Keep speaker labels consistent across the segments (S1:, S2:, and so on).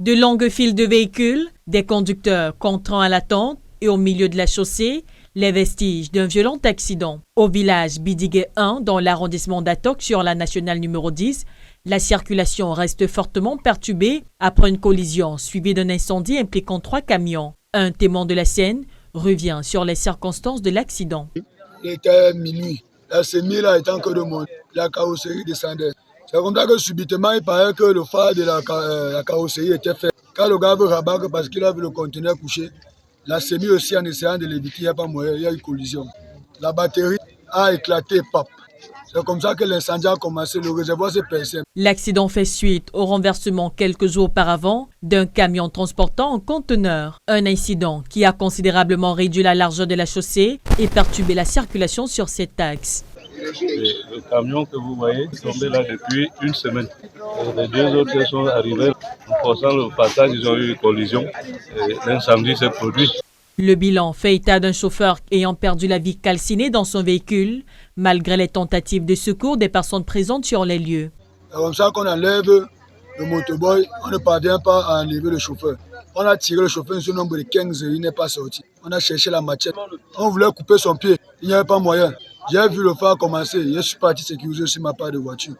S1: De longues files de véhicules, des conducteurs contraints à l'attente et au milieu de la chaussée, les vestiges d'un violent accident. Au village Bidigué 1, dans l'arrondissement d'Atok sur la nationale numéro 10, la circulation reste fortement perturbée après une collision suivie d'un incendie impliquant 3 camions. Un témoin de la scène revient sur les circonstances de l'accident.
S2: Il était minuit. La semi-là étant que de monde, la carrosserie descendait. C'est comme ça que subitement, il paraît que le phare de la carrosserie était fait. Quand le gars veut rabattre parce qu'il a vu le conteneur couché, la semi aussi, en essayant de l'éviter, il n'y a pas moyen, il y a eu collision. La batterie a éclaté, pap. C'est comme ça que l'incendie a commencé, le réservoir s'est percé.
S1: L'accident fait suite au renversement quelques jours auparavant d'un camion transportant un conteneur. Un incident qui a considérablement réduit la largeur de la chaussée et perturbé la circulation sur cet axe.
S3: Le camion que vous voyez est tombé là depuis une semaine. Les deux autres sont arrivés en forçant le passage, ils ont eu une collision et l'incendie s'est produit.
S1: Le bilan fait état d'un chauffeur ayant perdu la vie calcinée dans son véhicule, malgré les tentatives de secours des personnes présentes sur les lieux.
S2: C'est comme ça qu'on enlève le motoboy, on ne parvient pas à enlever le chauffeur. On a tiré le chauffeur sur le nombre de 15, il n'est pas sorti. On a cherché la machette. On voulait couper son pied, il n'y avait pas moyen. J'ai vu le phare commencer, je suis parti sécuriser sur ma part de voiture.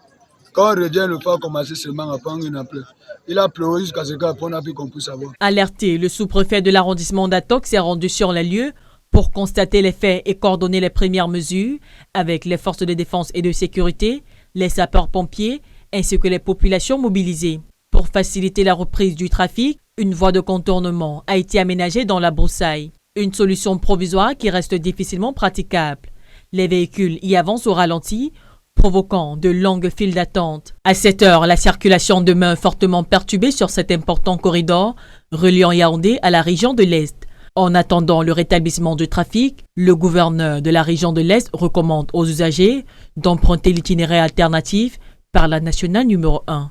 S2: Quand on revient, le phare a commencé seulement à prendre une ampleur. Il a pleuré jusqu'à ce qu'on a pu qu'on puisse savoir.
S1: Alerté, le sous-préfet de l'arrondissement d'Atok s'est rendu sur les lieux pour constater les faits et coordonner les premières mesures avec les forces de défense et de sécurité, les sapeurs-pompiers ainsi que les populations mobilisées. Pour faciliter la reprise du trafic, une voie de contournement a été aménagée dans la broussaille. Une solution provisoire qui reste difficilement praticable. Les véhicules y avancent au ralenti, provoquant de longues files d'attente. À cette heure, la circulation demeure fortement perturbée sur cet important corridor reliant Yaoundé à la région de l'Est. En attendant le rétablissement du trafic, le gouverneur de la région de l'Est recommande aux usagers d'emprunter l'itinéraire alternatif par la nationale numéro 1.